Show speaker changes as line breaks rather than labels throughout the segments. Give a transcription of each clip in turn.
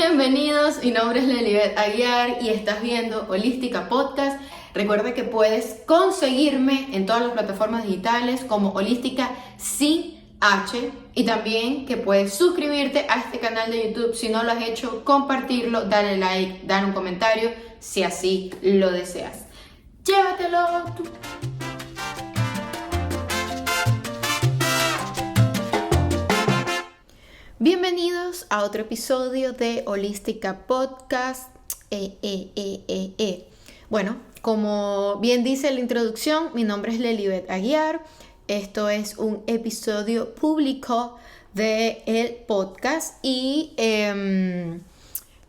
Bienvenidos, mi nombre es Lelibet Aguiar y estás viendo Holística Podcast. Recuerda que puedes conseguirme en todas las plataformas digitales como Holística sin H y también que puedes suscribirte a este canal de YouTube si no lo has hecho, compartirlo, darle like, dar un comentario si así lo deseas. Llévatelo tú. Bienvenidos a otro episodio de Holística Podcast. Bueno, como bien dice la introducción, mi nombre es Lelibet Aguiar. Esto es un episodio público del podcast y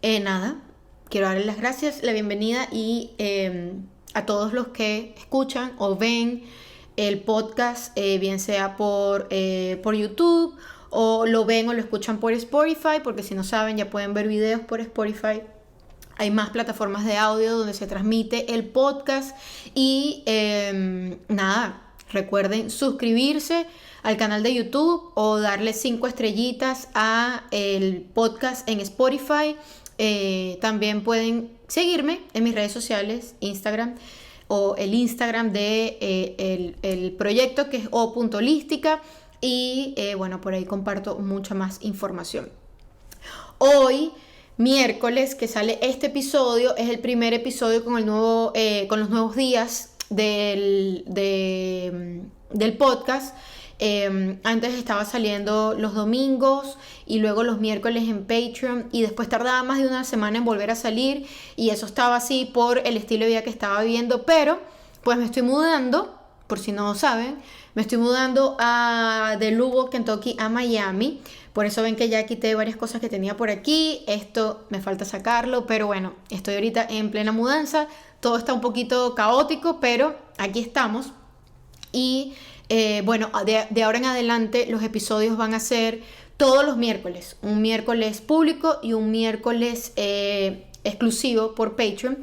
nada, quiero darles las gracias, la bienvenida y a todos los que escuchan o ven el podcast, bien sea por YouTube, o lo ven o lo escuchan por Spotify, porque si no saben ya pueden ver videos por Spotify. Hay más plataformas de audio donde se transmite el podcast y nada, recuerden suscribirse al canal de YouTube o darle 5 estrellitas a el podcast en Spotify. También pueden seguirme en mis redes sociales, Instagram o el Instagram de el proyecto que es o.holística. Y bueno, por ahí comparto mucha más información. Hoy, miércoles, que sale este episodio, es el primer episodio con los nuevos días del podcast. Antes estaba saliendo los domingos y luego los miércoles en Patreon y después tardaba más de una semana en volver a salir y eso estaba así por el estilo de vida que estaba viviendo, pero pues me estoy mudando, por si no saben. Me estoy mudando de Louisville, Kentucky a Miami. Por eso ven que ya quité varias cosas que tenía por aquí. Esto me falta sacarlo, pero bueno, estoy ahorita en plena mudanza. Todo está un poquito caótico, pero aquí estamos. Y bueno, de ahora en adelante los episodios van a ser todos los miércoles. Un miércoles público y un miércoles exclusivo por Patreon.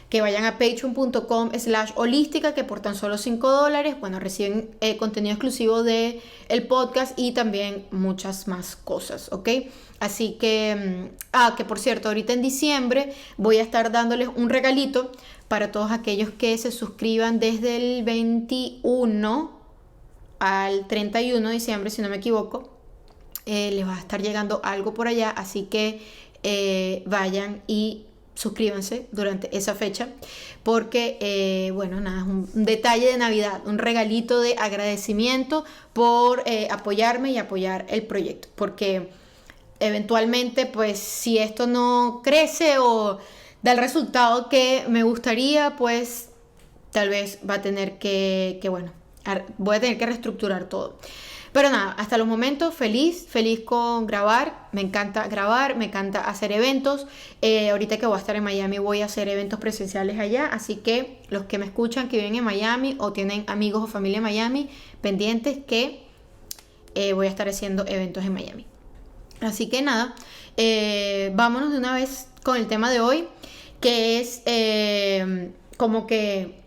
Que vayan a patreon.com/holística, que por tan solo $5, bueno, reciben contenido exclusivo de el podcast y también muchas más cosas, ¿ok? Así que, que por cierto, ahorita en diciembre voy a estar dándoles un regalito para todos aquellos que se suscriban desde el 21 al 31 de diciembre, si no me equivoco. Les va a estar llegando algo por allá, así que vayan y suscríbanse durante esa fecha porque, bueno, nada, es un detalle de Navidad, un regalito de agradecimiento por apoyarme y apoyar el proyecto, porque eventualmente, pues, si esto no crece o da el resultado que me gustaría, pues, tal vez va a tener bueno, voy a tener que reestructurar todo. Pero nada, hasta los momentos feliz con grabar, me encanta grabar, me encanta hacer eventos. Ahorita que voy a estar en Miami voy a hacer eventos presenciales allá, así que los que me escuchan que viven en Miami o tienen amigos o familia en Miami, pendientes que voy a estar haciendo eventos en Miami. Así que nada, vámonos de una vez con el tema de hoy, que es como que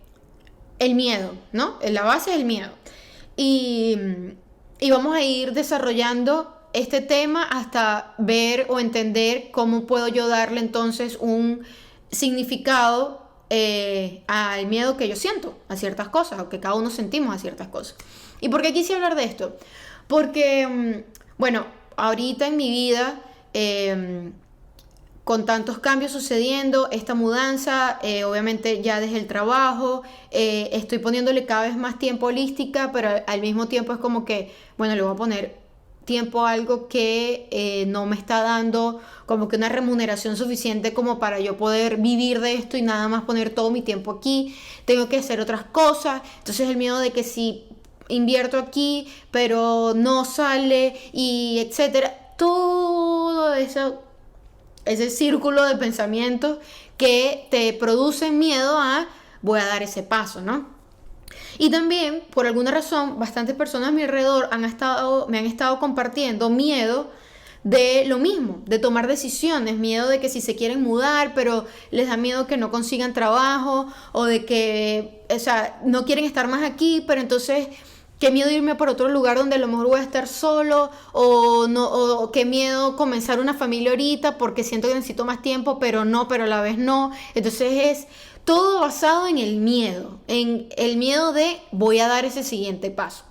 el miedo, ¿no? La base es el miedo. Y vamos a ir desarrollando este tema hasta ver o entender cómo puedo yo darle entonces un significado al miedo que yo siento a ciertas cosas, o que cada uno sentimos a ciertas cosas. ¿Y por qué quise hablar de esto? Porque, bueno, ahorita en mi vida, con tantos cambios sucediendo, esta mudanza, obviamente ya desde el trabajo, estoy poniéndole cada vez más tiempo holística, pero al mismo tiempo es como que, bueno, le voy a poner tiempo a algo que no me está dando como que una remuneración suficiente como para yo poder vivir de esto y nada más poner todo mi tiempo aquí. Tengo que hacer otras cosas, entonces el miedo de que si invierto aquí, pero no sale y etcétera, todo eso, ese círculo de pensamientos que te producen miedo a voy a dar ese paso, ¿no? Y también, por alguna razón, bastantes personas a mi alrededor me han estado compartiendo miedo de lo mismo, de tomar decisiones, miedo de que si se quieren mudar, pero les da miedo que no consigan trabajo, o de que, o sea, no quieren estar más aquí, pero entonces qué miedo irme por otro lugar donde a lo mejor voy a estar solo, o no, o qué miedo comenzar una familia ahorita porque siento que necesito más tiempo, pero a la vez no. Entonces es todo basado en el miedo de voy a dar ese siguiente paso.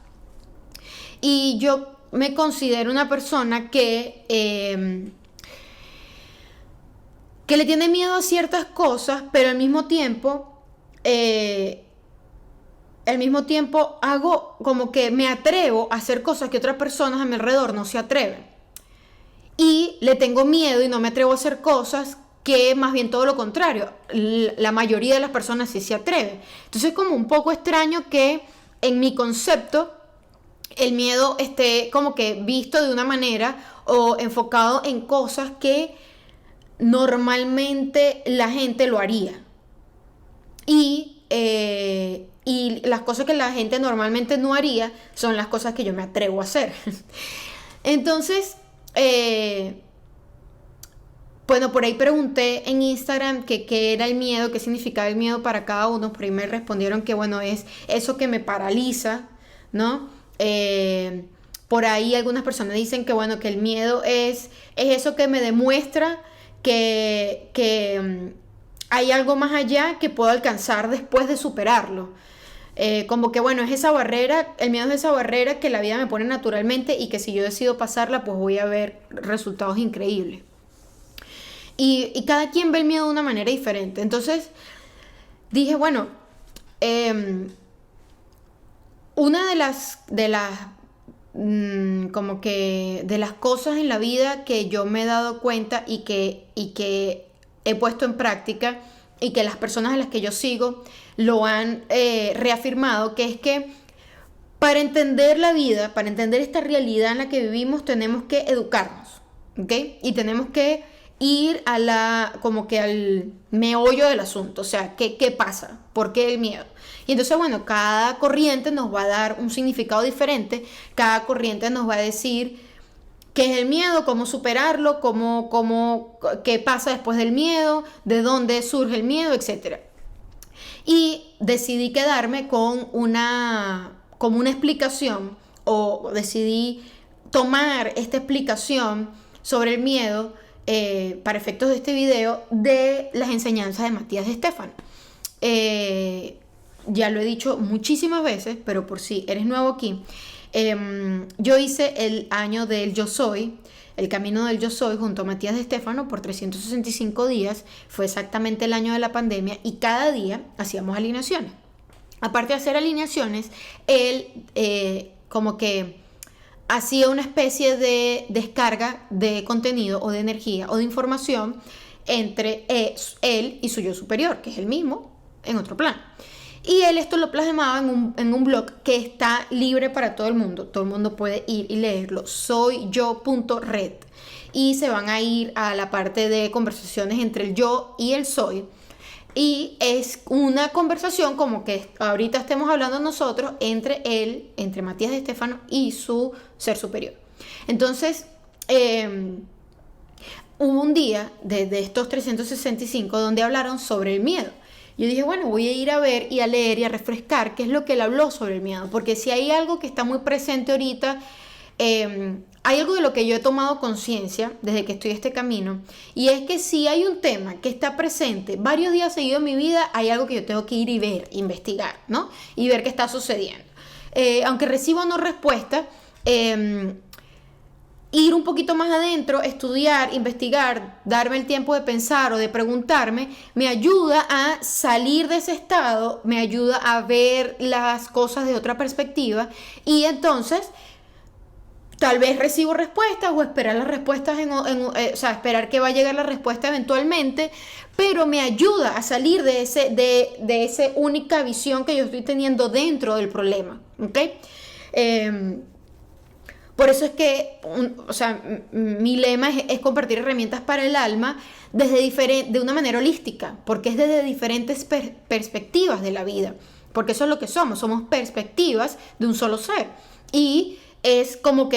Y yo me considero una persona que le tiene miedo a ciertas cosas, pero al mismo tiempo hago como que me atrevo a hacer cosas que otras personas a mi alrededor no se atreven. Y le tengo miedo y no me atrevo a hacer cosas que más bien todo lo contrario. La mayoría de las personas sí se atreven. Entonces es como un poco extraño que en mi concepto el miedo esté como que visto de una manera o enfocado en cosas que normalmente la gente lo haría. Y las cosas que la gente normalmente no haría son las cosas que yo me atrevo a hacer. Entonces, bueno, por ahí pregunté en Instagram qué era el miedo, qué significaba el miedo para cada uno. Por ahí me respondieron que, bueno, es eso que me paraliza, ¿no? Por ahí algunas personas dicen que, bueno, que el miedo es eso que me demuestra que hay algo más allá que puedo alcanzar después de superarlo. Como que bueno, es esa barrera, el miedo es esa barrera que la vida me pone naturalmente y que si yo decido pasarla, pues voy a ver resultados increíbles. Y cada quien ve el miedo de una manera diferente. Entonces dije, bueno, una de las como que de las cosas en la vida que yo me he dado cuenta y que he puesto en práctica y que las personas a las que yo sigo lo han reafirmado, que es que para entender la vida, para entender esta realidad en la que vivimos, tenemos que educarnos, ¿ok? Y tenemos que ir como que al meollo del asunto, o sea, ¿qué pasa? ¿Por qué el miedo? Y entonces, bueno, cada corriente nos va a dar un significado diferente, cada corriente nos va a decir qué es el miedo, cómo superarlo, qué pasa después del miedo, de dónde surge el miedo, etc. Y decidí quedarme con una explicación, o decidí tomar esta explicación sobre el miedo para efectos de este video de las enseñanzas de Matías de Stefano. Ya lo he dicho muchísimas veces, pero por si eres nuevo aquí, yo hice el año del Yo Soy, el camino del Yo Soy junto a Matías de Stefano por 365 días. Fue exactamente el año de la pandemia y cada día hacíamos alineaciones. Aparte de hacer alineaciones, él como que hacía una especie de descarga de contenido o de energía o de información entre él y su yo superior, que es el mismo en otro plano. Y él esto lo plasmaba en un blog que está libre para todo el mundo. Todo el mundo puede ir y leerlo. soyyo.red. Y se van a ir a la parte de conversaciones entre el yo y el soy. Y es una conversación como que ahorita estemos hablando nosotros entre él, entre Matías de Stefano y su ser superior. Entonces, hubo un día de estos 365 donde hablaron sobre el miedo. Yo dije, bueno, voy a ir a ver y a leer y a refrescar qué es lo que él habló sobre el miedo. Porque si hay algo que está muy presente ahorita, hay algo de lo que yo he tomado conciencia desde que estoy en este camino. Y es que si hay un tema que está presente varios días seguidos en mi vida, hay algo que yo tengo que ir y ver, investigar, ¿no? Y ver qué está sucediendo. Aunque recibo no respuesta, ir un poquito más adentro, estudiar, investigar, darme el tiempo de pensar o de preguntarme, me ayuda a salir de ese estado, me ayuda a ver las cosas de otra perspectiva y entonces tal vez recibo respuestas o esperar las respuestas, o sea, esperar que va a llegar la respuesta eventualmente, pero me ayuda a salir de esa única visión que yo estoy teniendo dentro del problema, ¿ok? Por eso es que, o sea, mi lema es compartir herramientas para el alma de una manera holística, porque es desde diferentes perspectivas de la vida, porque eso es lo que somos perspectivas de un solo ser. Y es como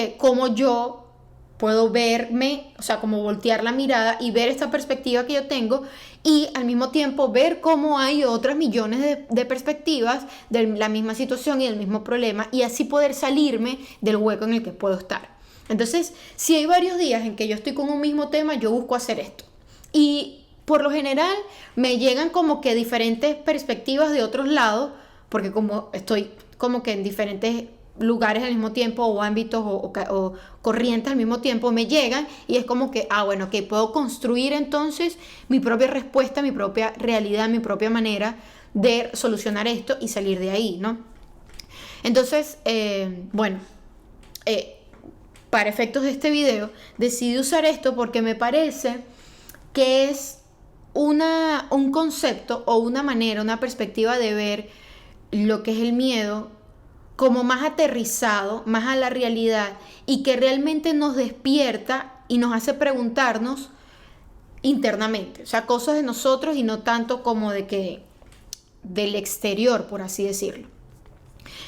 yo puedo verme, o sea, como voltear la mirada y ver esta perspectiva que yo tengo y al mismo tiempo ver cómo hay otras millones de perspectivas de la misma situación y del mismo problema y así poder salirme del hueco en el que puedo estar. Entonces, si hay varios días en que yo estoy con un mismo tema, yo busco hacer esto. Y por lo general me llegan como que diferentes perspectivas de otros lados, porque como estoy como que en diferentes lugares al mismo tiempo o ámbitos o corrientes al mismo tiempo, me llegan y es como que, bueno, que puedo construir entonces mi propia respuesta, mi propia realidad, mi propia manera de solucionar esto y salir de ahí, ¿no? Entonces, para efectos de este video, decidí usar esto porque me parece que es un concepto o una manera, una perspectiva de ver lo que es el miedo como más aterrizado, más a la realidad y que realmente nos despierta y nos hace preguntarnos internamente, o sea, cosas de nosotros y no tanto como del exterior, por así decirlo.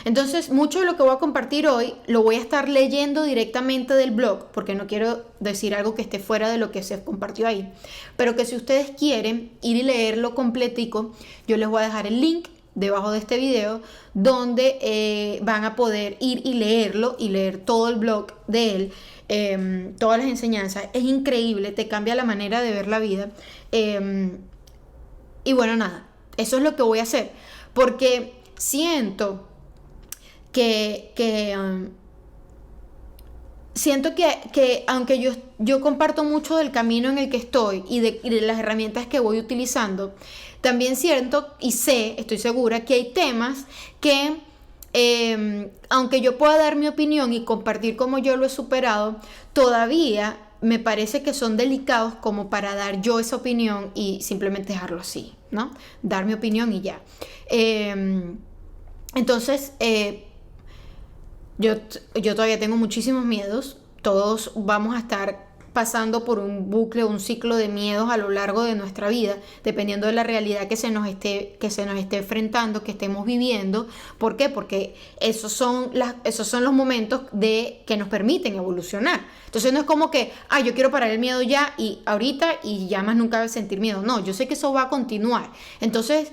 Entonces, mucho de lo que voy a compartir hoy lo voy a estar leyendo directamente del blog, porque no quiero decir algo que esté fuera de lo que se compartió ahí, pero que si ustedes quieren ir y leerlo completico, yo les voy a dejar el link debajo de este video donde van a poder ir y leerlo y leer todo el blog de él, todas las enseñanzas. Es increíble, te cambia la manera de ver la vida. Y bueno, nada, eso es lo que voy a hacer, porque siento que aunque yo comparto mucho del camino en el que estoy y de las herramientas que voy utilizando, también siento y estoy segura que hay temas que, aunque yo pueda dar mi opinión y compartir cómo yo lo he superado, todavía me parece que son delicados como para dar yo esa opinión y simplemente dejarlo así, ¿no? Dar mi opinión y ya. Entonces, yo todavía tengo muchísimos miedos. Todos vamos a estar pasando por un bucle, un ciclo de miedos a lo largo de nuestra vida, dependiendo de la realidad que se nos esté enfrentando, que estemos viviendo. ¿Por qué? Porque esos son los momentos que nos permiten evolucionar. Entonces no es como que, yo quiero parar el miedo ya y ahorita y ya más nunca voy a sentir miedo. No, yo sé que eso va a continuar. Entonces,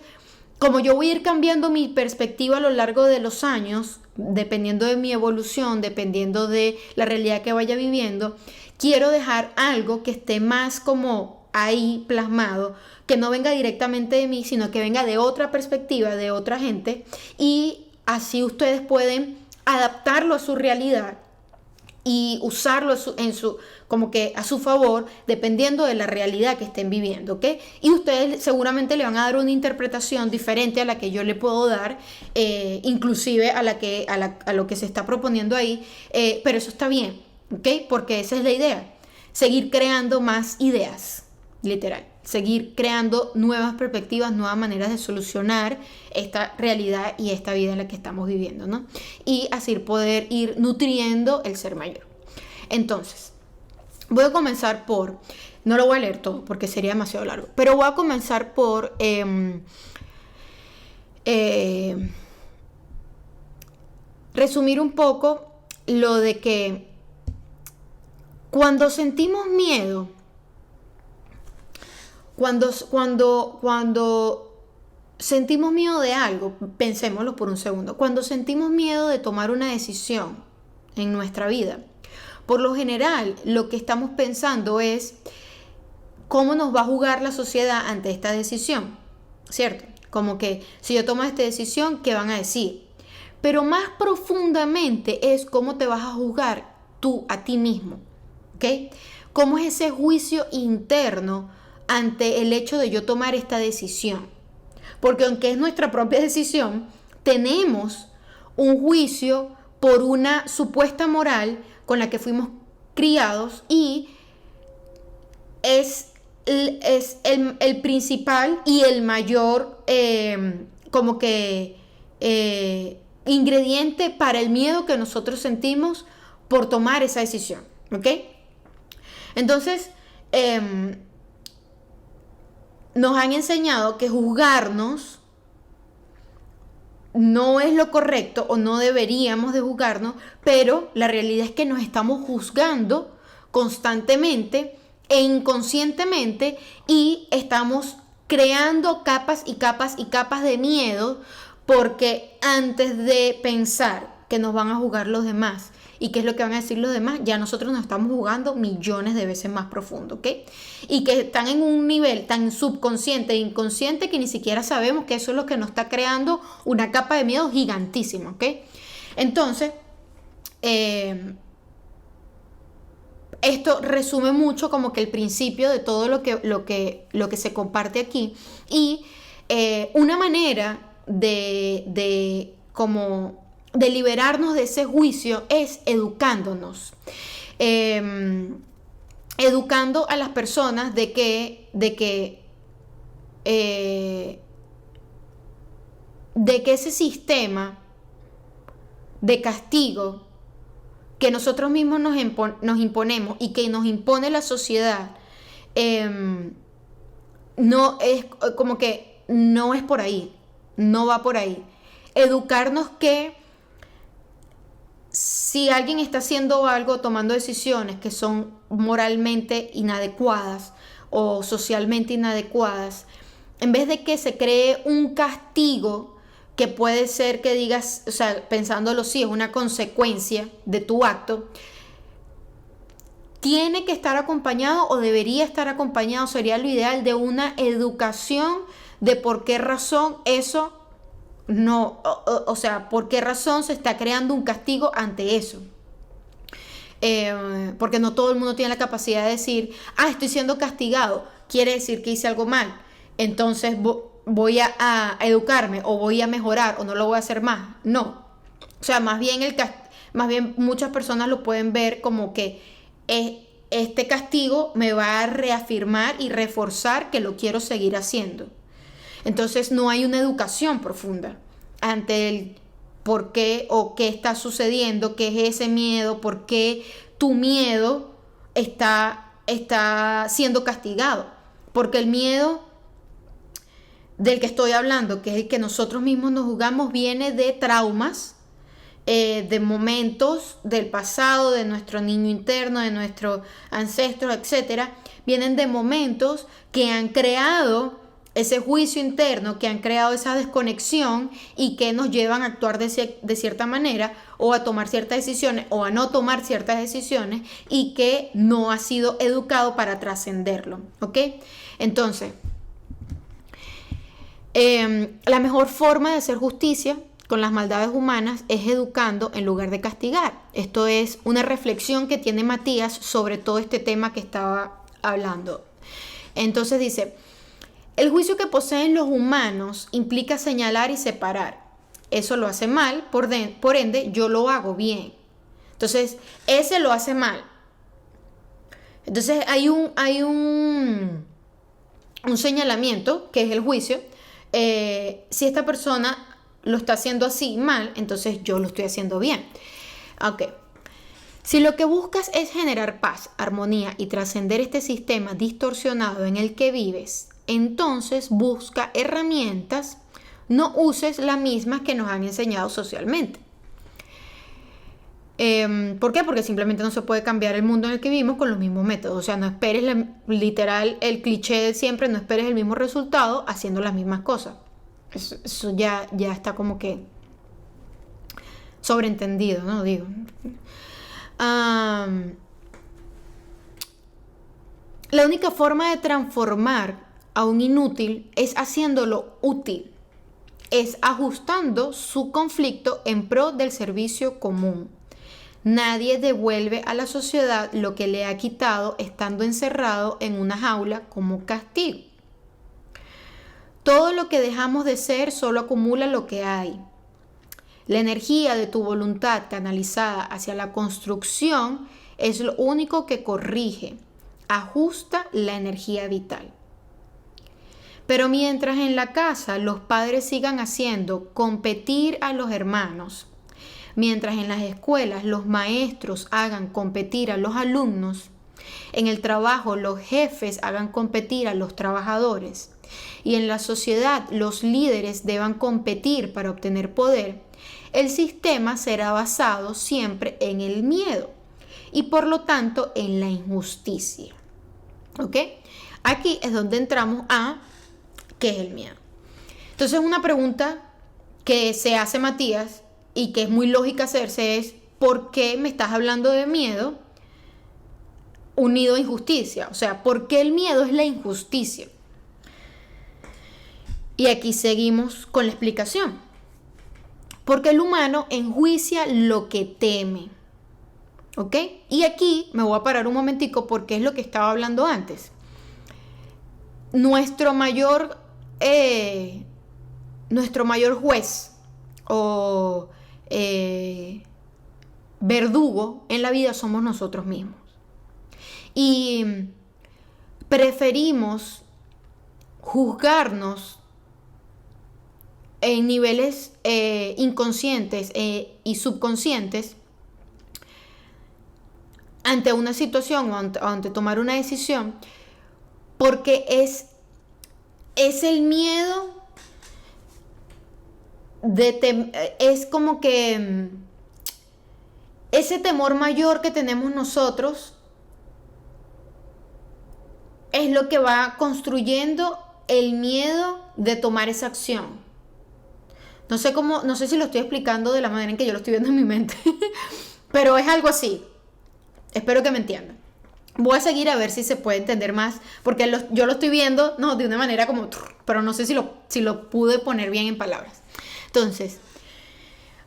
como yo voy a ir cambiando mi perspectiva a lo largo de los años, dependiendo de mi evolución, dependiendo de la realidad que vaya viviendo, quiero dejar algo que esté más como ahí plasmado, que no venga directamente de mí, sino que venga de otra perspectiva, de otra gente, y así ustedes pueden adaptarlo a su realidad y usarlo como que a su favor, dependiendo de la realidad que estén viviendo, ¿ok? Y ustedes seguramente le van a dar una interpretación diferente a la que yo le puedo dar, inclusive a lo que se está proponiendo ahí, pero eso está bien, ¿ok? Porque esa es la idea, seguir creando más ideas, literal, seguir creando nuevas perspectivas, nuevas maneras de solucionar esta realidad y esta vida en la que estamos viviendo, ¿no? Y así poder ir nutriendo el ser mayor. Entonces, voy a comenzar no lo voy a leer todo porque sería demasiado largo, pero voy a comenzar por resumir un poco lo de que cuando sentimos miedo, cuando sentimos miedo de algo, pensémoslo por un segundo, cuando sentimos miedo de tomar una decisión en nuestra vida, por lo general lo que estamos pensando es cómo nos va a juzgar la sociedad ante esta decisión, ¿cierto? Como que si yo tomo esta decisión, ¿qué van a decir? Pero más profundamente es cómo te vas a juzgar tú a ti mismo, ¿ok? ¿Cómo es ese juicio interno ante el hecho de yo tomar esta decisión? Porque aunque es nuestra propia decisión, tenemos un juicio por una supuesta moral con la que fuimos criados y es el principal y el mayor ingrediente para el miedo que nosotros sentimos por tomar esa decisión, ¿ok? Entonces, nos han enseñado que juzgarnos no es lo correcto o no deberíamos de juzgarnos, pero la realidad es que nos estamos juzgando constantemente e inconscientemente, y estamos creando capas y capas y capas de miedo, porque antes de pensar que nos van a juzgar los demás y qué es lo que van a decir los demás, ya nosotros nos estamos jugando millones de veces más profundo, ¿ok? Y que están en un nivel tan subconsciente e inconsciente que ni siquiera sabemos que eso es lo que nos está creando una capa de miedo gigantísima, ¿ok? Entonces, esto resume mucho como que el principio de todo lo que se comparte aquí. Y una manera de liberarnos de ese juicio es educándonos. Educando a las personas de que ese sistema de castigo que nosotros mismos nos imponemos y que nos impone la sociedad, no es como que no es por ahí, no va por ahí. Educarnos que si alguien está haciendo algo, tomando decisiones que son moralmente inadecuadas o socialmente inadecuadas, en vez de que se cree un castigo que puede ser que digas, o sea, pensándolo, sí, es una consecuencia de tu acto, tiene que estar acompañado, o debería estar acompañado, sería lo ideal, de una educación de por qué razón eso no, o sea, por qué razón se está creando un castigo ante eso. Porque no todo el mundo tiene la capacidad de decir, estoy siendo castigado, quiere decir que hice algo mal, entonces voy a educarme o voy a mejorar o no lo voy a hacer más. No, o sea, más bien muchas personas lo pueden ver como que este castigo me va a reafirmar y reforzar que lo quiero seguir haciendo. Entonces no hay una educación profunda ante el por qué o qué está sucediendo, qué es ese miedo, por qué tu miedo está siendo castigado. Porque el miedo del que estoy hablando, que es el que nosotros mismos nos juzgamos, viene de traumas, de momentos del pasado, de nuestro niño interno, de nuestros ancestros, etc. Vienen de momentos que han creado ese juicio interno, que han creado esa desconexión y que nos llevan a actuar de cierta manera, o a tomar ciertas decisiones o a no tomar ciertas decisiones, y que no ha sido educado para trascenderlo, ¿ok? Entonces, la mejor forma de hacer justicia con las maldades humanas es educando en lugar de castigar. Esto es una reflexión que tiene Matías sobre todo este tema que estaba hablando. Entonces dice: el juicio que poseen los humanos implica señalar y separar. Eso lo hace mal, por ende yo lo hago bien. Entonces, ese lo hace mal. Entonces hay un señalamiento, que es el juicio. Si esta persona lo está haciendo así mal, entonces yo lo estoy haciendo bien. Ok. Si lo que buscas es generar paz, armonía y trascender este sistema distorsionado en el que vives, entonces busca herramientas, no uses las mismas que nos han enseñado socialmente. ¿Por qué? Porque simplemente no se puede cambiar el mundo en el que vivimos con los mismos métodos. O sea, no esperes literal el cliché de siempre, no esperes el mismo resultado haciendo las mismas cosas. Eso ya está como que sobreentendido, ¿no? Digo. La única forma de transformar a un inútil es haciéndolo útil, es ajustando su conflicto en pro del servicio común. Nadie devuelve a la sociedad lo que le ha quitado estando encerrado en una jaula como castigo. Todo lo que dejamos de ser solo acumula lo que hay. La energía de tu voluntad canalizada hacia la construcción es lo único que corrige, ajusta la energía vital. Pero mientras en la casa los padres sigan haciendo competir a los hermanos, mientras en las escuelas los maestros hagan competir a los alumnos, en el trabajo los jefes hagan competir a los trabajadores, y en la sociedad los líderes deban competir para obtener poder, el sistema será basado siempre en el miedo y por lo tanto en la injusticia. ¿Ok? Aquí es donde entramos a ¿qué es el miedo? Entonces una pregunta que se hace Matías y que es muy lógica hacerse es ¿por qué me estás hablando de miedo unido a injusticia? O sea, ¿por qué el miedo es la injusticia? Y aquí seguimos con la explicación. Porque el humano enjuicia lo que teme. ¿Ok? Y aquí me voy a parar un momentico porque es lo que estaba hablando antes. Nuestro mayor juez o verdugo en la vida somos nosotros mismos. Y preferimos juzgarnos en niveles inconscientes y subconscientes ante una situación o ante tomar una decisión, porque es el miedo es como que ese temor mayor que tenemos nosotros es lo que va construyendo el miedo de tomar esa acción. No sé si lo estoy explicando de la manera en que yo lo estoy viendo en mi mente, pero es algo así. Espero que me entiendan. Voy a seguir a ver si se puede entender más, porque yo lo estoy viendo de una manera como, pero no sé si lo pude poner bien en palabras. Entonces,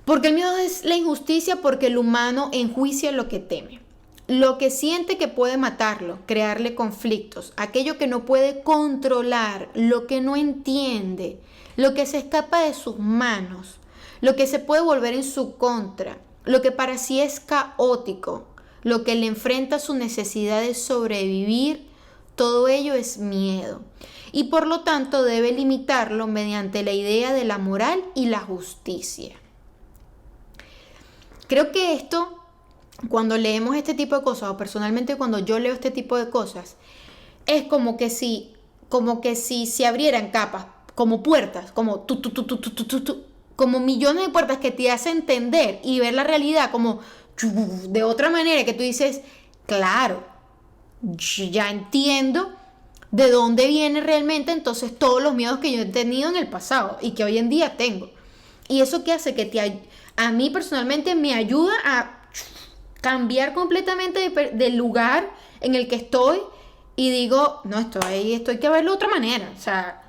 porque el miedo es la injusticia, porque el humano enjuicia lo que teme. Lo que siente que puede matarlo, crearle conflictos, aquello que no puede controlar, lo que no entiende, lo que se escapa de sus manos, lo que se puede volver en su contra, lo que para sí es caótico, lo que le enfrenta a su necesidad de sobrevivir, todo ello es miedo. Y por lo tanto debe limitarlo mediante la idea de la moral y la justicia. Creo que esto, cuando leemos este tipo de cosas, o personalmente cuando yo leo este tipo de cosas, es como que si se abrieran capas, como puertas, como como millones de puertas que te hacen entender y ver la realidad como de otra manera, que tú dices, claro, ya entiendo de dónde viene realmente entonces todos los miedos que yo he tenido en el pasado y que hoy en día tengo. Y eso que hace que a mí personalmente me ayuda a cambiar completamente del lugar en el que estoy y digo, no, esto hay que verlo de otra manera. O sea,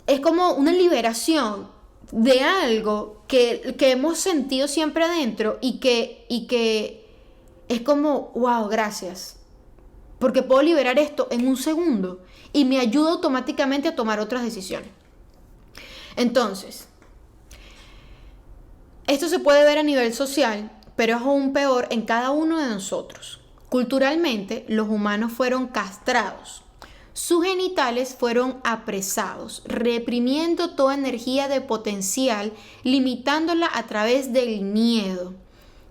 es como una liberación de algo que hemos sentido siempre adentro y que es como, wow, gracias. Porque puedo liberar esto en un segundo y me ayuda automáticamente a tomar otras decisiones. Entonces, esto se puede ver a nivel social, pero es aún peor en cada uno de nosotros. Culturalmente, los humanos fueron castrados. Sus genitales fueron apresados, reprimiendo toda energía de potencial, limitándola a través del miedo,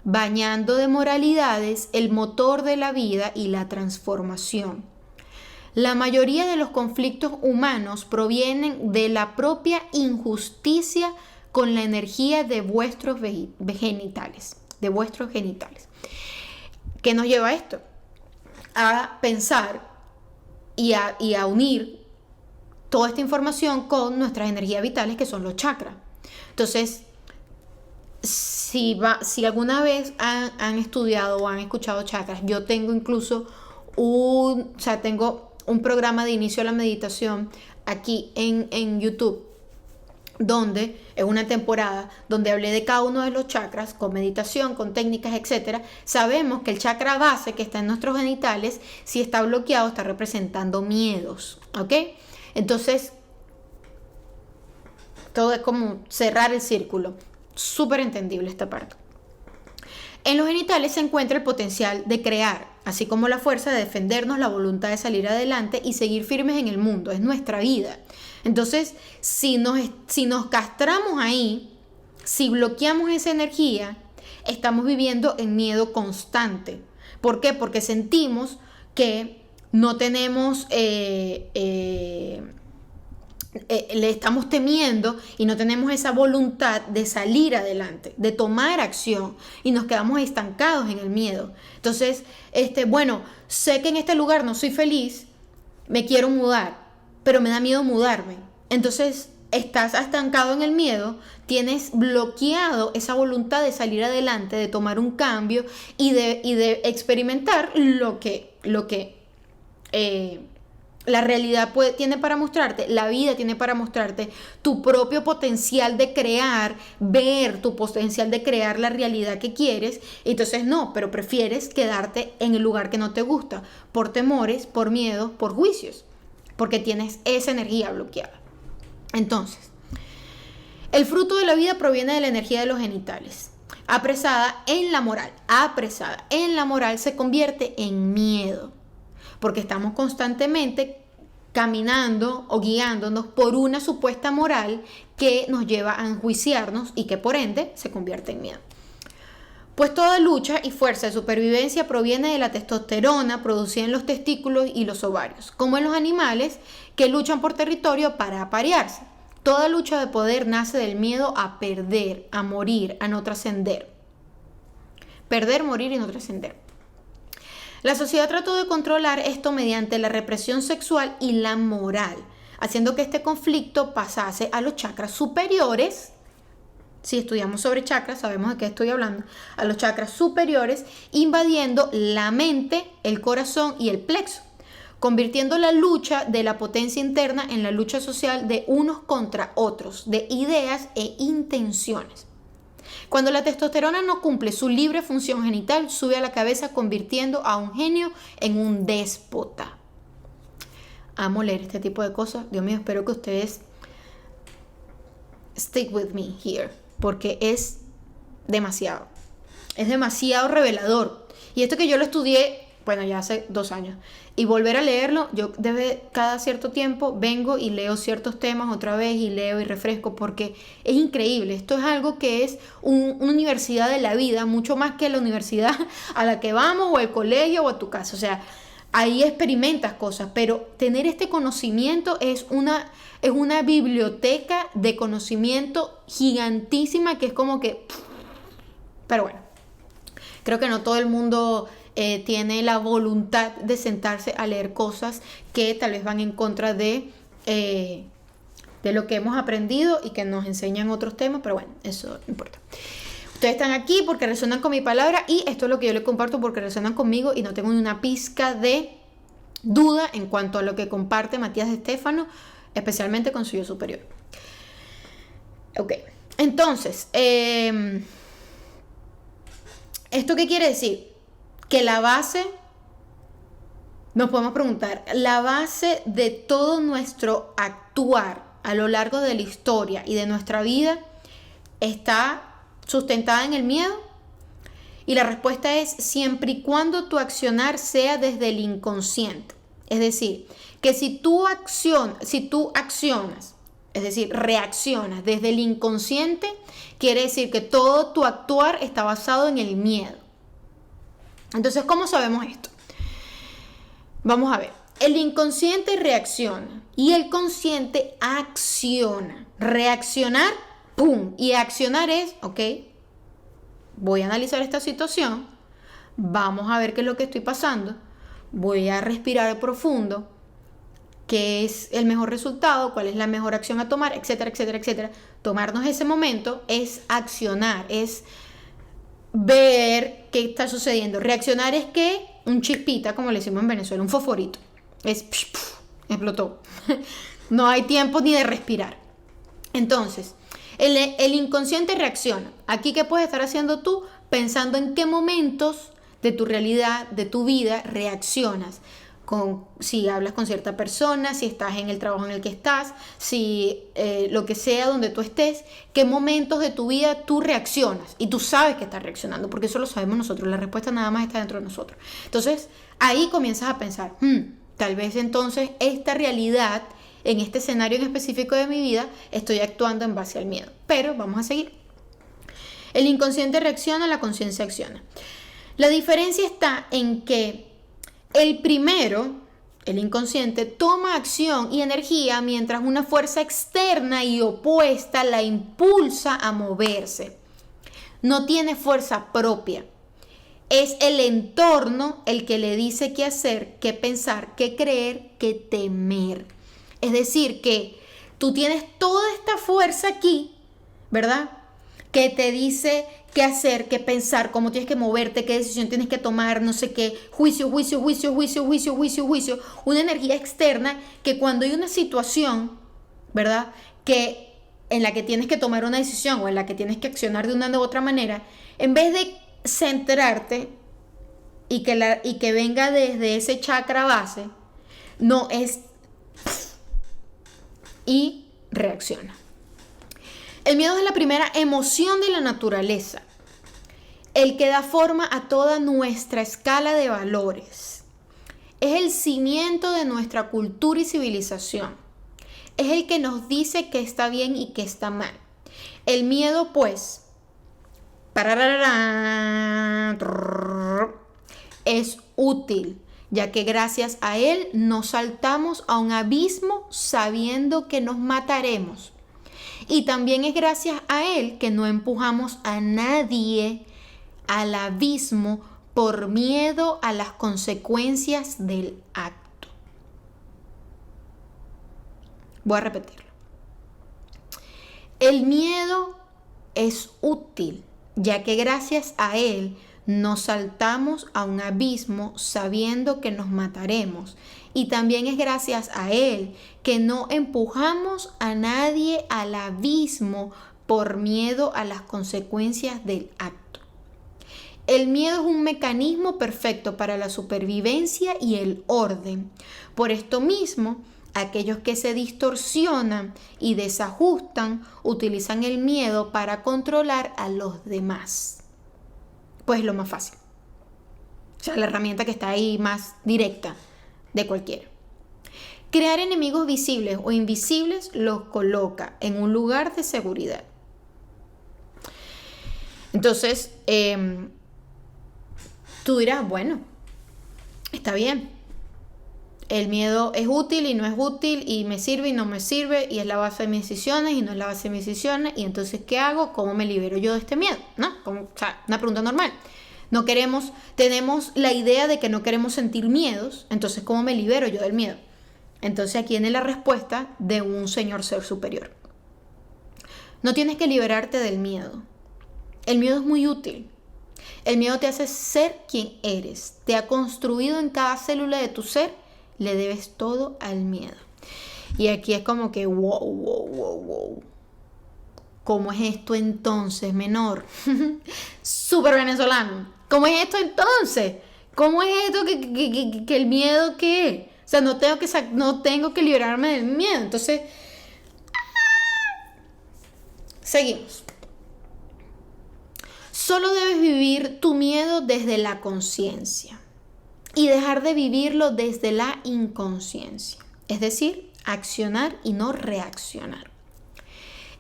bañando de moralidades el motor de la vida y la transformación. La mayoría de los conflictos humanos provienen de la propia injusticia con la energía de vuestros genitales, ¿Qué nos lleva a esto? A pensar y a unir toda esta información con nuestras energías vitales, que son los chakras. Entonces, si alguna vez han estudiado o han escuchado chakras, yo tengo incluso tengo un programa de inicio a la meditación aquí en YouTube, donde es una temporada donde hablé de cada uno de los chakras con meditación, con técnicas, etc. Sabemos que el chakra base que está en nuestros genitales, si está bloqueado, está representando miedos, ¿ok? Entonces, todo es como cerrar el círculo. Súper entendible esta parte. En los genitales se encuentra el potencial de crear, así como la fuerza de defendernos, la voluntad de salir adelante y seguir firmes en el mundo. Es nuestra vida. Entonces, si nos castramos ahí, si bloqueamos esa energía, estamos viviendo en miedo constante. ¿Por qué? Porque sentimos que no tenemos le estamos temiendo y no tenemos esa voluntad de salir adelante, de tomar acción y nos quedamos estancados en el miedo. Entonces, bueno, sé que en este lugar no soy feliz, me quiero mudar, pero me da miedo mudarme. Entonces, estás estancado en el miedo, tienes bloqueado esa voluntad de salir adelante, de tomar un cambio y de experimentar lo que la realidad tiene para mostrarte, la vida tiene para mostrarte, tu propio potencial de crear, ver tu potencial de crear la realidad que quieres. Entonces no, pero prefieres quedarte en el lugar que no te gusta, por temores, por miedos, por juicios, porque tienes esa energía bloqueada. Entonces, el fruto de la vida proviene de la energía de los genitales. Apresada en la moral se convierte en miedo, porque estamos constantemente caminando o guiándonos por una supuesta moral que nos lleva a enjuiciarnos y que por ende se convierte en miedo. Pues toda lucha y fuerza de supervivencia proviene de la testosterona producida en los testículos y los ovarios, como en los animales que luchan por territorio para aparearse. Toda lucha de poder nace del miedo a perder, a morir, a no trascender. Perder, morir y no trascender. La sociedad trató de controlar esto mediante la represión sexual y la moral, haciendo que este conflicto pasase a los chakras superiores. Si estudiamos sobre chakras, sabemos de qué estoy hablando. A los chakras superiores, invadiendo la mente, el corazón y el plexo, convirtiendo la lucha de la potencia interna en la lucha social de unos contra otros, de ideas e intenciones. Cuando la testosterona no cumple su libre función genital, sube a la cabeza convirtiendo a un genio en un déspota. Amo leer este tipo de cosas. Dios mío, espero que ustedes stick with me here, porque es demasiado revelador. Y esto que yo lo estudié, bueno, ya hace 2 años, y volver a leerlo, yo cada cierto tiempo vengo y leo ciertos temas otra vez y leo y refresco, porque es increíble. Esto es algo que es una universidad de la vida, mucho más que la universidad a la que vamos o el colegio o a tu casa. O sea, ahí experimentas cosas, pero tener este conocimiento es una biblioteca de conocimiento gigantísima que es como que... Pero bueno, creo que no todo el mundo tiene la voluntad de sentarse a leer cosas que tal vez van en contra de lo que hemos aprendido y que nos enseñan otros temas, pero bueno, eso no importa. Ustedes están aquí porque resuenan con mi palabra y esto es lo que yo les comparto porque resuenan conmigo y no tengo ni una pizca de duda en cuanto a lo que comparte Matías de Estéfano, especialmente con su yo superior. Ok, entonces, ¿esto qué quiere decir? Que la base, nos podemos preguntar, la base de todo nuestro actuar a lo largo de la historia y de nuestra vida está sustentada en el miedo. Y la respuesta es siempre y cuando tu accionar sea desde el inconsciente. Es decir, que si tú accionas, es decir, reaccionas desde el inconsciente, quiere decir que todo tu actuar está basado en el miedo. Entonces, ¿cómo sabemos esto? Vamos a ver. El inconsciente reacciona y el consciente acciona. Reaccionar, ¡pum! Y accionar es, ok, voy a analizar esta situación, vamos a ver qué es lo que estoy pasando, voy a respirar profundo, qué es el mejor resultado, cuál es la mejor acción a tomar, etcétera, etcétera, etcétera. Tomarnos ese momento es accionar, es ver qué está sucediendo. Reaccionar es que un chispita, como le decimos en Venezuela, un fosforito, es explotó. No hay tiempo ni de respirar. Entonces, el inconsciente reacciona. Aquí, ¿qué puedes estar haciendo tú? Pensando en qué momentos de tu realidad, de tu vida, reaccionas. Si hablas con cierta persona, si estás en el trabajo en el que estás, si lo que sea donde tú estés, qué momentos de tu vida tú reaccionas y tú sabes que estás reaccionando, porque eso lo sabemos nosotros, la respuesta nada más está dentro de nosotros. Entonces ahí comienzas a pensar, tal vez entonces esta realidad, en este escenario en específico de mi vida, estoy actuando en base al miedo, pero vamos a seguir. El inconsciente reacciona, la conciencia acciona. La diferencia está en que el primero el inconsciente, toma acción y energía mientras una fuerza externa y opuesta la impulsa a moverse. No tiene fuerza propia. Es el entorno el que le dice qué hacer, qué pensar, qué creer, qué temer. Es decir, que tú tienes toda esta fuerza aquí, ¿verdad? Que te dice qué hacer, qué pensar, cómo tienes que moverte, qué decisión tienes que tomar, no sé qué, juicio. Una energía externa que cuando hay una situación, ¿verdad? Que en la que tienes que tomar una decisión o en la que tienes que accionar de una u otra manera, en vez de centrarte y que venga desde ese chakra base, no es y reacciona. El miedo es la primera emoción de la naturaleza, el que da forma a toda nuestra escala de valores. Es el cimiento de nuestra cultura y civilización. Es el que nos dice qué está bien y qué está mal. El miedo, pues, es útil, ya que gracias a él nos saltamos a un abismo sabiendo que nos mataremos. Y también es gracias a él que no empujamos a nadie al abismo por miedo a las consecuencias del acto. Voy a repetirlo. El miedo es útil, ya que gracias a él nos saltamos a un abismo sabiendo que nos mataremos. Y también es gracias a él que no empujamos a nadie al abismo por miedo a las consecuencias del acto. El miedo es un mecanismo perfecto para la supervivencia y el orden. Por esto mismo, aquellos que se distorsionan y desajustan utilizan el miedo para controlar a los demás. Pues lo más fácil. O sea, la herramienta que está ahí más directa de cualquiera. Crear enemigos visibles o invisibles los coloca en un lugar de seguridad. Entonces, tú dirás, bueno, está bien. El miedo es útil y no es útil y me sirve y no me sirve y es la base de mis decisiones y no es la base de mis decisiones y entonces ¿qué hago? ¿Cómo me libero yo de este miedo? ¿No? O sea, una pregunta normal. Tenemos la idea de que no queremos sentir miedos, entonces ¿cómo me libero yo del miedo? Entonces aquí viene la respuesta de un señor ser superior. No tienes que liberarte del miedo. El miedo es muy útil. El miedo te hace ser quien eres. Te ha construido en cada célula de tu ser. Le debes todo al miedo. Y aquí es como que wow. ¿Cómo es esto entonces, menor? Súper venezolano. ¿Cómo es esto entonces? ¿Cómo es esto que el miedo qué? O sea, no tengo que liberarme del miedo. Entonces, seguimos. Solo debes vivir tu miedo desde la conciencia y dejar de vivirlo desde la inconsciencia. Es decir, accionar y no reaccionar.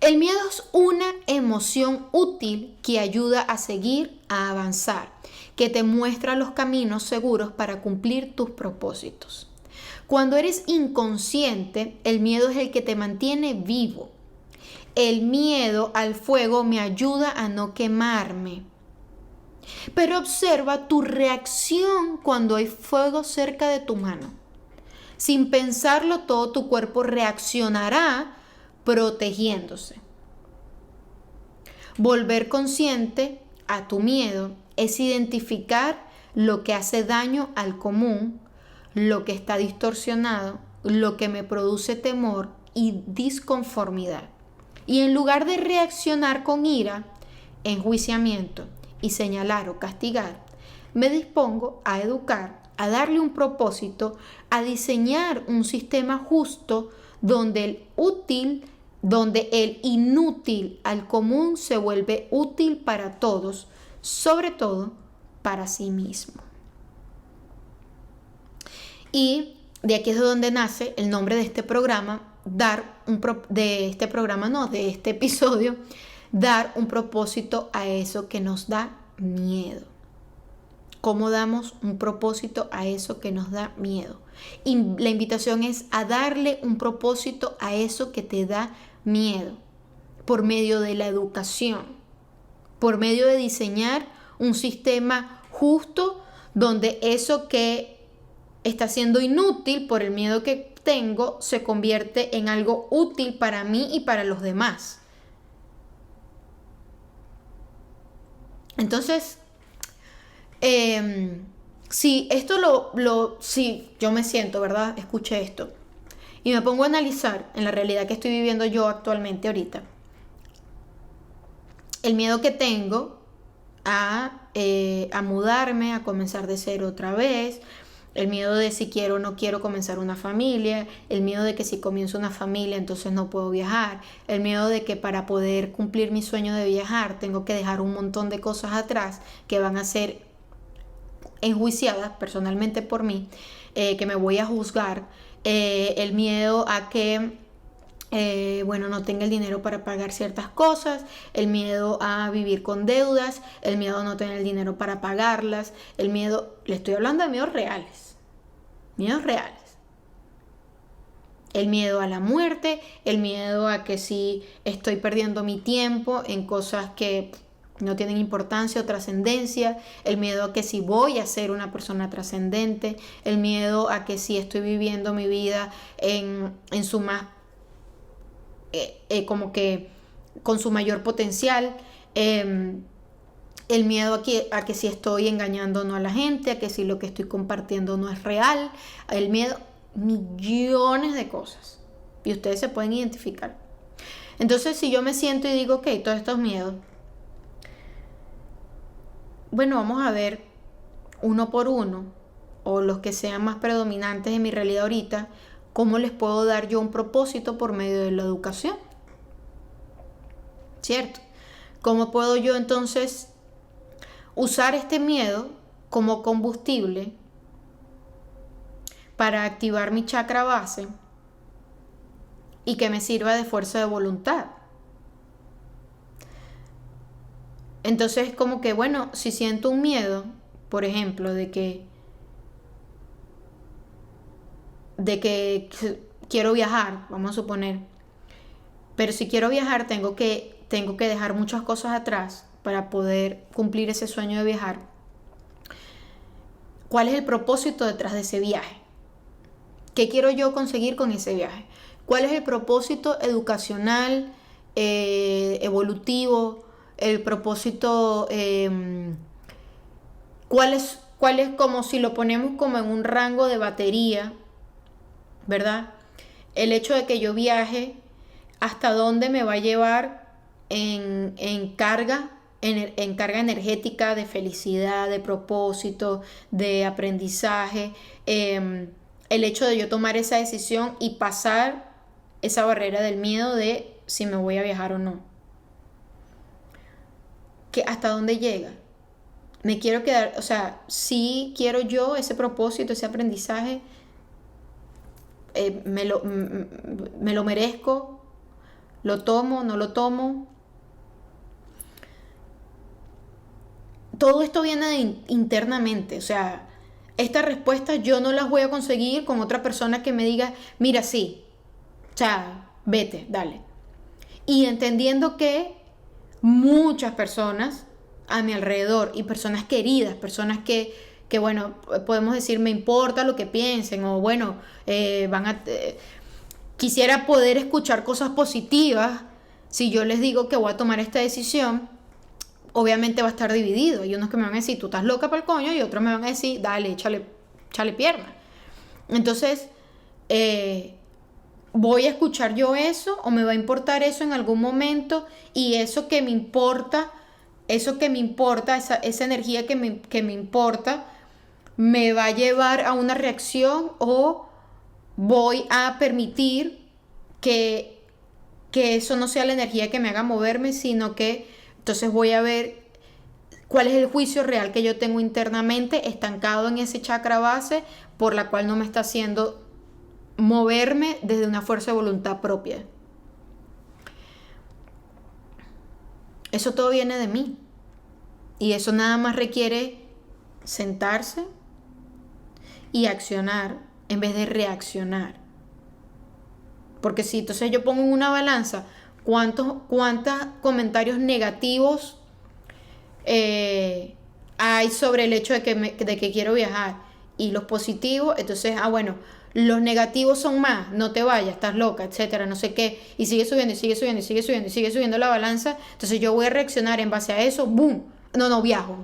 El miedo es una emoción útil que ayuda a seguir, a avanzar, que te muestra los caminos seguros para cumplir tus propósitos. Cuando eres inconsciente, el miedo es el que te mantiene vivo. El miedo al fuego me ayuda a no quemarme. Pero observa tu reacción cuando hay fuego cerca de tu mano. Sin pensarlo, todo tu cuerpo reaccionará protegiéndose. Volver consciente a tu miedo es identificar lo que hace daño al común, lo que está distorsionado, lo que me produce temor y disconformidad. Y en lugar de reaccionar con ira, enjuiciamiento y señalar o castigar, me dispongo a educar, a darle un propósito, a diseñar un sistema justo donde el inútil al común se vuelve útil para todos, sobre todo para sí mismo. Y de aquí es de donde nace el nombre de este programa, de este episodio, dar un propósito a eso que nos da miedo. cómo damos un propósito a eso que nos da miedo. Y la invitación es a darle un propósito a eso que te da miedo, por medio de la educación, por medio de diseñar un sistema justo donde eso que está siendo inútil por el miedo que tengo se convierte en algo útil para mí y para los demás. Entonces, si esto si yo me siento, ¿verdad? Escuché esto y me pongo a analizar en la realidad que estoy viviendo yo actualmente ahorita, el miedo que tengo a mudarme, a comenzar de cero otra vez, el miedo de si quiero o no quiero comenzar una familia, el miedo de que si comienzo una familia entonces no puedo viajar, el miedo de que para poder cumplir mi sueño de viajar tengo que dejar un montón de cosas atrás que van a ser enjuiciadas personalmente por mí, que me voy a juzgar, el miedo a que no tenga el dinero para pagar ciertas cosas, el miedo a vivir con deudas, el miedo a no tener el dinero para pagarlas, el miedo, le estoy hablando de miedos reales, el miedo a la muerte, el miedo a que si estoy perdiendo mi tiempo en cosas que no tienen importancia o trascendencia, el miedo a que si voy a ser una persona trascendente, el miedo a que si estoy viviendo mi vida en su más como que con su mayor potencial, el miedo a que si estoy engañando o no a la gente, a que si lo que estoy compartiendo no es real, el miedo, millones de cosas, y ustedes se pueden identificar. Entonces, si yo me siento y digo, ok, todos estos miedos, bueno, vamos a ver uno por uno, o los que sean más predominantes en mi realidad ahorita, cómo les puedo dar yo un propósito por medio de la educación, ¿cierto? ¿Cómo puedo yo entonces usar este miedo como combustible para activar mi chakra base y que me sirva de fuerza de voluntad? Entonces, como que, bueno, si siento un miedo, por ejemplo, de que quiero viajar, vamos a suponer, pero si quiero viajar tengo que dejar muchas cosas atrás para poder cumplir ese sueño de viajar. ¿Cuál es el propósito detrás de ese viaje? ¿Qué quiero yo conseguir con ese viaje? ¿Cuál es el propósito educacional, evolutivo, el propósito, cuál es como si lo ponemos como en un rango de batería, ¿verdad? El hecho de que yo viaje, hasta dónde me va a llevar en carga energética, de felicidad, de propósito, de aprendizaje, el hecho de yo tomar esa decisión y pasar esa barrera del miedo de si me voy a viajar o no. ¿Que hasta dónde llega? Me quiero quedar, o sea, sí quiero yo ese propósito, ese aprendizaje, me lo merezco, lo tomo, no lo tomo. Todo esto viene internamente, o sea, estas respuestas yo no las voy a conseguir con otra persona que me diga, mira, sí, o sea, vete, dale. Y entendiendo que muchas personas a mi alrededor y personas queridas, personas que bueno, podemos decir, me importa lo que piensen, o bueno, quisiera poder escuchar cosas positivas. Si yo les digo que voy a tomar esta decisión, obviamente va a estar dividido. Hay unos que me van a decir, tú estás loca para el coño, y otros me van a decir, dale, échale pierna. Entonces, ¿voy a escuchar yo eso o me va a importar eso en algún momento? Y eso que me importa, esa energía que me importa, me va a llevar a una reacción, o voy a permitir que eso no sea la energía que me haga moverme, sino que entonces voy a ver cuál es el juicio real que yo tengo internamente estancado en ese chakra base, por la cual no me está haciendo moverme desde una fuerza de voluntad propia. Eso todo viene de mí, y eso nada más requiere sentarse y accionar en vez de reaccionar. Porque si entonces yo pongo en una balanza cuántos comentarios negativos hay sobre el hecho de que quiero viajar y los positivos, entonces, bueno, los negativos son más, no te vayas, estás loca, etcétera, no sé qué, y sigue subiendo, y sigue subiendo, y sigue subiendo, y sigue subiendo la balanza, entonces yo voy a reaccionar en base a eso, boom, no viajo.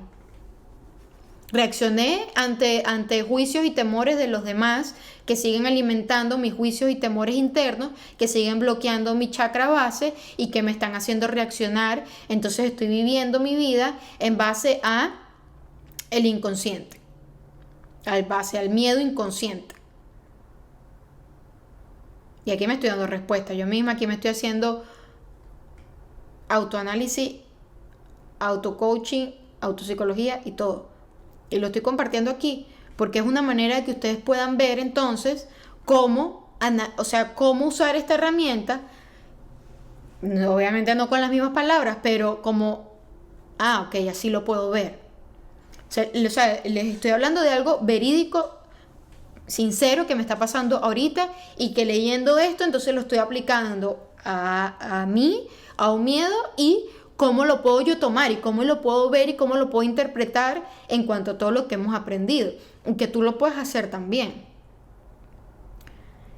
Reaccioné ante juicios y temores de los demás que siguen alimentando mis juicios y temores internos, que siguen bloqueando mi chakra base y que me están haciendo reaccionar. Entonces estoy viviendo mi vida en base a el inconsciente, en base al miedo inconsciente. Y aquí me estoy dando respuesta. Yo misma aquí me estoy haciendo autoanálisis, autocoaching, autopsicología y todo. Y lo estoy compartiendo aquí porque es una manera de que ustedes puedan ver entonces cómo usar esta herramienta. Obviamente no con las mismas palabras, pero como, ok, así lo puedo ver. O sea, les estoy hablando de algo verídico, sincero, que me está pasando ahorita y que leyendo esto, entonces lo estoy aplicando a mí, a un miedo y cómo lo puedo yo tomar y cómo lo puedo ver y cómo lo puedo interpretar en cuanto a todo lo que hemos aprendido. Que tú lo puedes hacer también.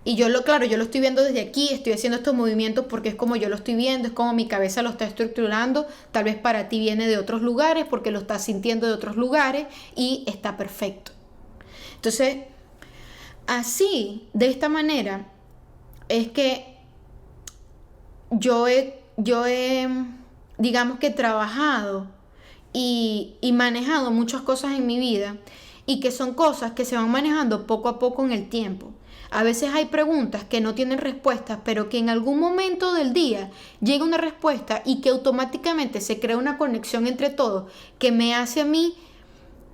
Y yo lo estoy viendo desde aquí, estoy haciendo estos movimientos porque es como yo lo estoy viendo, es como mi cabeza lo está estructurando. Tal vez para ti viene de otros lugares porque lo estás sintiendo de otros lugares y está perfecto. Entonces, así, de esta manera, es que yo he digamos que trabajado y manejado muchas cosas en mi vida y que son cosas que se van manejando poco a poco en el tiempo. A veces hay preguntas que no tienen respuestas, pero que en algún momento del día llega una respuesta y que automáticamente se crea una conexión entre todos que me hace a mí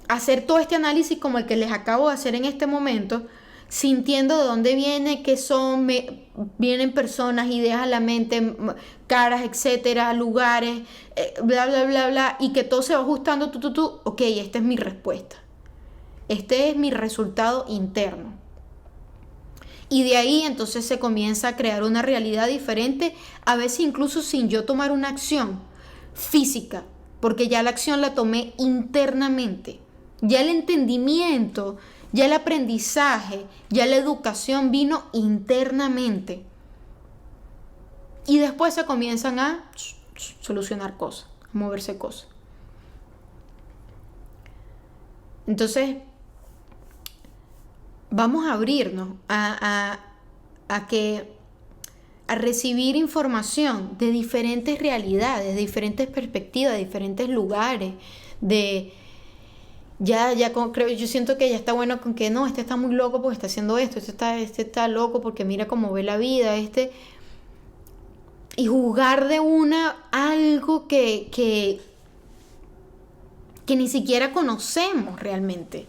hacer todo este análisis como el que les acabo de hacer en este momento, sintiendo de dónde viene, qué son, vienen personas, ideas a la mente, caras, etcétera, lugares, bla, bla, bla, bla, y que todo se va ajustando, ok, esta es mi respuesta. Este es mi resultado interno. Y de ahí entonces se comienza a crear una realidad diferente, a veces incluso sin yo tomar una acción física, porque ya la acción la tomé internamente. Ya el entendimiento, ya el aprendizaje, ya la educación vino internamente. Y después se comienzan a solucionar cosas, a moverse cosas. Entonces, vamos a abrirnos a recibir información de diferentes realidades, de diferentes perspectivas, de diferentes lugares, yo siento que ya está bueno con que no, este está muy loco porque está haciendo esto, este está loco porque mira cómo ve la vida, y juzgar de algo que ni siquiera conocemos realmente.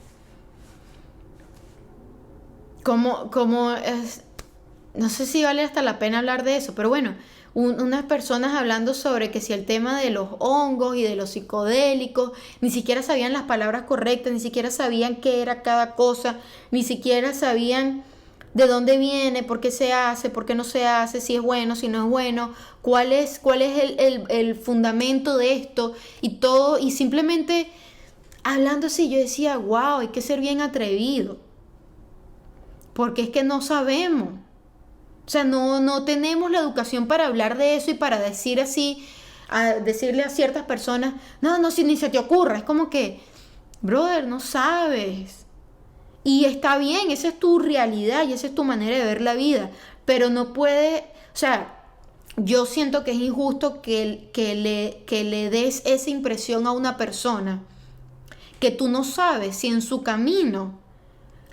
No sé si vale hasta la pena hablar de eso, pero bueno, unas personas hablando sobre que si el tema de los hongos y de los psicodélicos, ni siquiera sabían las palabras correctas, ni siquiera sabían qué era cada cosa, ni siquiera sabían de dónde viene, por qué se hace, por qué no se hace, si es bueno, si no es bueno, cuál es el fundamento de esto y todo, y simplemente hablando así yo decía, wow, hay que ser bien atrevido, porque es que no sabemos. O sea, no tenemos la educación para hablar de eso y para decir así, decirle a ciertas personas, no, si ni se te ocurra. Es como que, brother, no sabes. Y está bien, esa es tu realidad y esa es tu manera de ver la vida. Pero no puede, o sea, yo siento que es injusto que le des esa impresión a una persona que tú no sabes si en su camino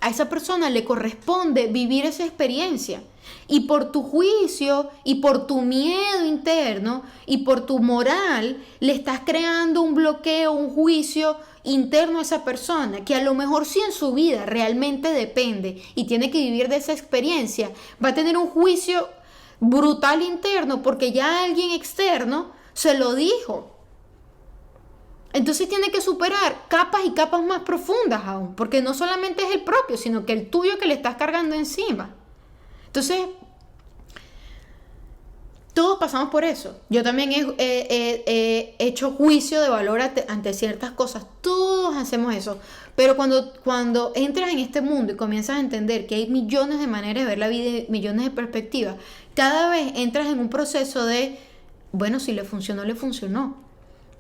a esa persona le corresponde vivir esa experiencia. Y por tu juicio y por tu miedo interno y por tu moral le estás creando un bloqueo, un juicio interno a esa persona que a lo mejor sí en su vida realmente depende y tiene que vivir de esa experiencia, va a tener un juicio brutal interno porque ya alguien externo se lo dijo. Entonces tiene que superar capas y capas más profundas aún, porque no solamente es el propio, sino que el tuyo que le estás cargando encima. Entonces, todos pasamos por eso. Yo también he hecho juicio de valor ante ciertas cosas. Todos hacemos eso. Pero cuando entras en este mundo y comienzas a entender que hay millones de maneras de ver la vida y millones de perspectivas, cada vez entras en un proceso de, bueno, si le funcionó, le funcionó.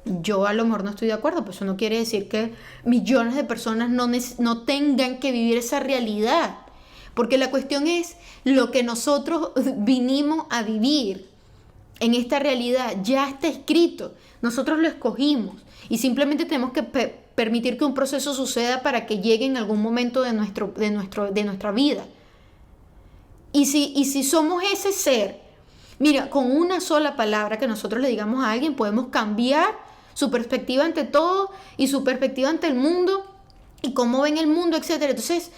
Yo a lo mejor no estoy de acuerdo, pero eso no quiere decir que millones de personas no tengan que vivir esa realidad. Porque la cuestión es lo que nosotros vinimos a vivir. En esta realidad ya está escrito, nosotros lo escogimos y simplemente tenemos que permitir que un proceso suceda para que llegue en algún momento de nuestra vida. Y si somos ese ser, mira, con una sola palabra que nosotros le digamos a alguien, podemos cambiar su perspectiva ante todo y su perspectiva ante el mundo y cómo ven el mundo, etc. Entonces,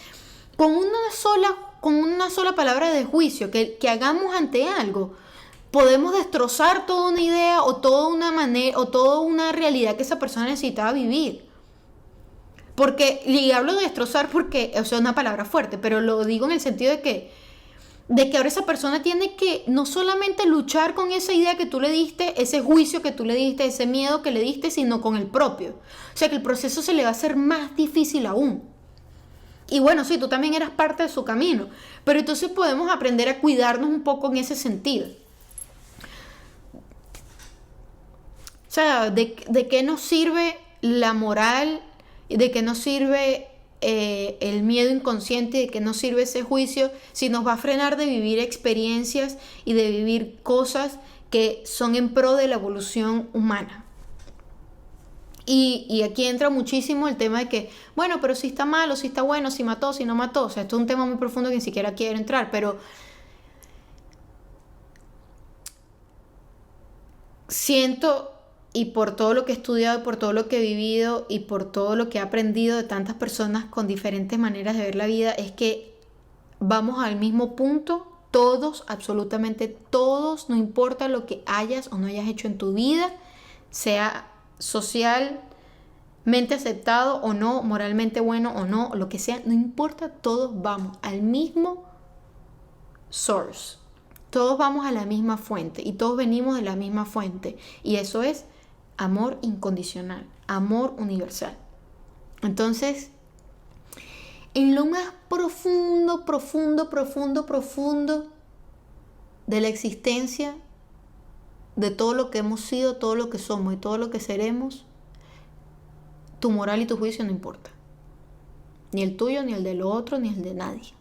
con una sola palabra de juicio que hagamos ante algo, podemos destrozar toda una idea o toda una manera o toda una realidad que esa persona necesitaba vivir. Porque, y hablo de destrozar porque, o sea, es una palabra fuerte, pero lo digo en el sentido de que ahora esa persona tiene que no solamente luchar con esa idea que tú le diste, ese juicio que tú le diste, ese miedo que le diste, sino con el propio. O sea, que el proceso se le va a hacer más difícil aún. Y bueno, sí, tú también eras parte de su camino, pero entonces podemos aprender a cuidarnos un poco en ese sentido. O sea, ¿de qué nos sirve la moral? ¿De qué nos sirve el miedo inconsciente? ¿De qué nos sirve ese juicio? Si nos va a frenar de vivir experiencias y de vivir cosas que son en pro de la evolución humana. Y aquí entra muchísimo el tema de que, bueno, pero si está malo, si está bueno, si mató, si no mató. O sea, esto es un tema muy profundo que ni siquiera quiero entrar, pero siento, y por todo lo que he estudiado, por todo lo que he vivido y por todo lo que he aprendido de tantas personas con diferentes maneras de ver la vida, es que vamos al mismo punto, todos, absolutamente todos, no importa lo que hayas o no hayas hecho en tu vida, sea socialmente aceptado o no, moralmente bueno o no, lo que sea, no importa, todos vamos al mismo source. Todos vamos a la misma fuente y todos venimos de la misma fuente, y eso es amor incondicional, amor universal. Entonces, en lo más profundo de la existencia, de todo lo que hemos sido, todo lo que somos y todo lo que seremos, tu moral y tu juicio no importa. Ni el tuyo, ni el del otro, ni el de nadie.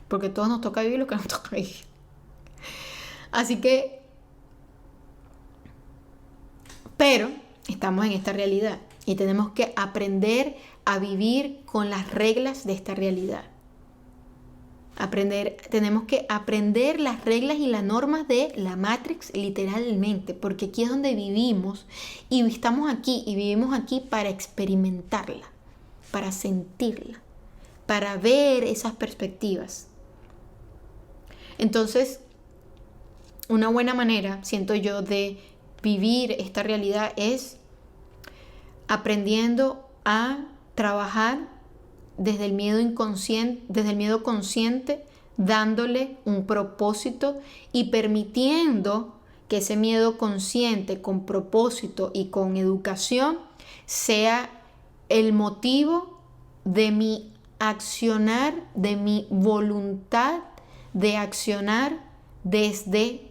Porque a todos nos toca vivir lo que nos toca vivir. Así que, pero estamos en esta realidad y tenemos que aprender a vivir con las reglas de esta realidad. Tenemos que aprender las reglas y las normas de la Matrix literalmente, porque aquí es donde vivimos y estamos aquí y vivimos aquí para experimentarla, para sentirla, para ver esas perspectivas. Entonces, una buena manera, siento yo, de vivir esta realidad es aprendiendo a trabajar desde el miedo inconsciente, desde el miedo consciente, dándole un propósito y permitiendo que ese miedo consciente con propósito y con educación sea el motivo de mi accionar, de mi voluntad de accionar desde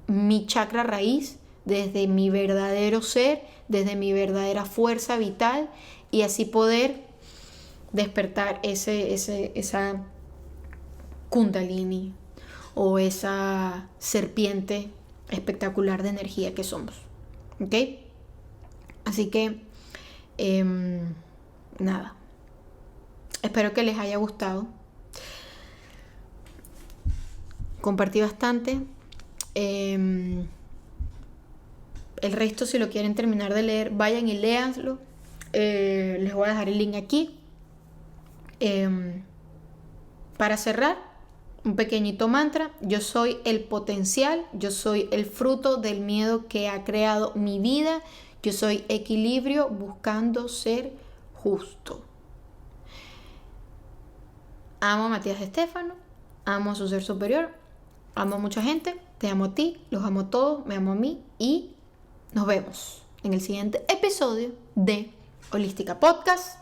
mi chakra raíz, desde mi verdadero ser, desde mi verdadera fuerza vital, y así poder despertar esa kundalini o esa serpiente espectacular de energía que somos. ¿Ok? Así que, nada. Espero que les haya gustado. Compartí bastante. El resto, si lo quieren terminar de leer, vayan y léanlo. Les voy a dejar el link aquí. Para cerrar, un pequeñito mantra: yo soy el potencial, yo soy el fruto del miedo que ha creado mi vida, yo soy equilibrio buscando ser justo. Amo a Matías Estefano, amo a su ser superior, amo a mucha gente, te amo a ti, los amo a todos, me amo a mí y nos vemos en el siguiente episodio de Holística Podcast.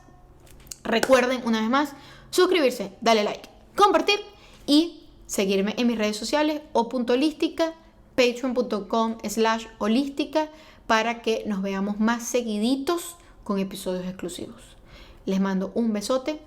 Recuerden una vez más suscribirse, darle like, compartir y seguirme en mis redes sociales o.holística, patreon.com/holística para que nos veamos más seguiditos con episodios exclusivos. Les mando un besote.